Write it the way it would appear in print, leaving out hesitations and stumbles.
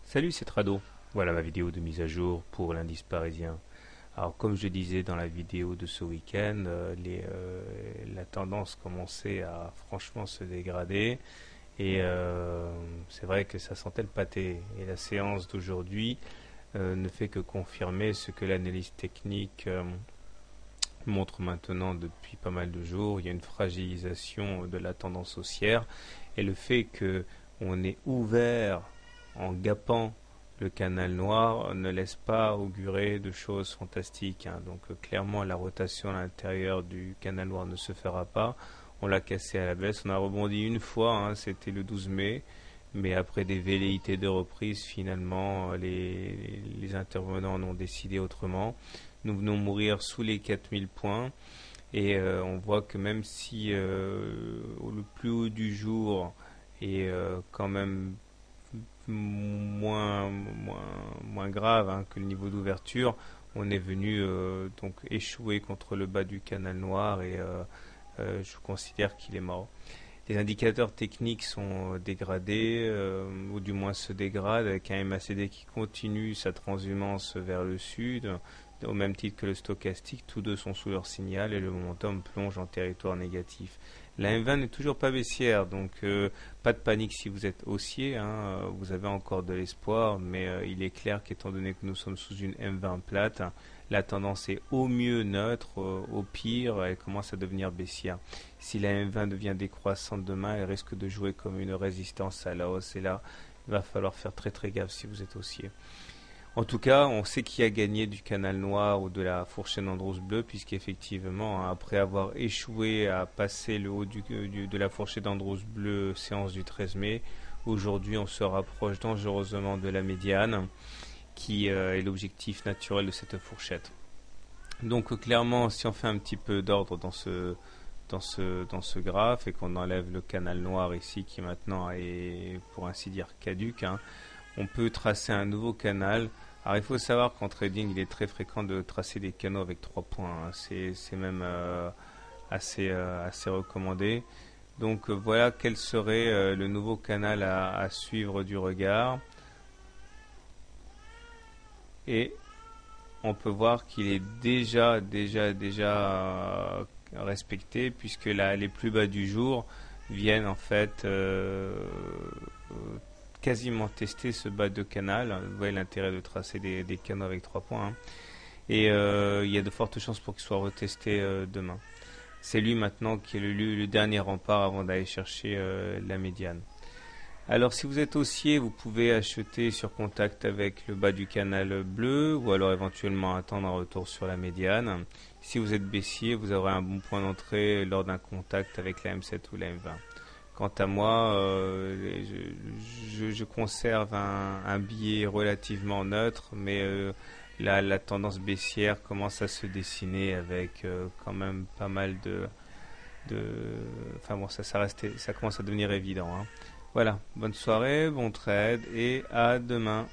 Salut, c'est Trado. Voilà ma vidéo de mise à jour pour l'indice parisien. Alors, comme je disais dans la vidéo de ce week-end, la tendance commençait à franchement se dégrader et c'est vrai que ça sentait le pâté. Et la séance d'aujourd'hui ne fait que confirmer ce que l'analyse technique montre maintenant depuis pas mal de jours. Il y a une fragilisation de la tendance haussière et le fait que on est ouvert en gapant le canal noir ne laisse pas augurer de choses fantastiques, hein. Donc clairement la rotation à l'intérieur du canal noir ne se fera pas. On l'a cassé à la baisse, on a rebondi une fois, hein, c'était le 12 mai, mais après des velléités de reprise, finalement les intervenants en ont décidé autrement. Nous venons mourir sous les 4000 points et on voit que même si le plus haut du jour est quand même moins grave, hein, que le niveau d'ouverture, on est venu donc échouer contre le bas du canal noir et je considère qu'il est mort. Les indicateurs techniques sont dégradés, ou du moins se dégradent, avec un MACD qui continue sa transhumance vers le sud, au même titre que le stochastique. Tous deux sont sous leur signal et le momentum plonge en territoire négatif. La M20 n'est toujours pas baissière, donc pas de panique si vous êtes haussier, hein, vous avez encore de l'espoir, mais il est clair qu'étant donné que nous sommes sous une M20 plate, la tendance est au mieux neutre, au pire, elle commence à devenir baissière. Si la M20 devient décroissante demain, elle risque de jouer comme une résistance à la hausse, et là, il va falloir faire très très gaffe si vous êtes haussier. En tout cas, on sait qui a gagné du canal noir ou de la fourchette d'Andros bleue, puisqu'effectivement, après avoir échoué à passer le haut de la fourchette d'Andros bleue séance du 13 mai, aujourd'hui on se rapproche dangereusement de la médiane, qui est l'objectif naturel de cette fourchette. Donc clairement, si on fait un petit peu d'ordre dans ce graphe et qu'on enlève le canal noir ici qui maintenant est pour ainsi dire caduque, hein, on peut tracer un nouveau canal. Alors il faut savoir qu'en trading il est très fréquent de tracer des canaux avec 3 points, hein. C'est même assez recommandé. Donc voilà quel serait le nouveau canal à suivre du regard. Et on peut voir qu'il est déjà respecté, puisque là les plus bas du jour viennent en fait quasiment tester ce bas de canal. Vous voyez l'intérêt de tracer des canaux avec 3 points, hein. Et il y a de fortes chances pour qu'il soit retesté demain. C'est lui maintenant qui est le dernier rempart avant d'aller chercher la médiane. Alors si vous êtes haussier, vous pouvez acheter sur contact avec le bas du canal bleu ou alors éventuellement attendre un retour sur la médiane. Si vous êtes baissier, vous aurez un bon point d'entrée lors d'un contact avec la M7 ou la M20. Quant à moi, je conserve un billet relativement neutre, mais la tendance baissière commence à se dessiner avec quand même pas mal de... Enfin bon, ça commence à devenir évident, hein. Voilà, bonne soirée, bon trade et à demain.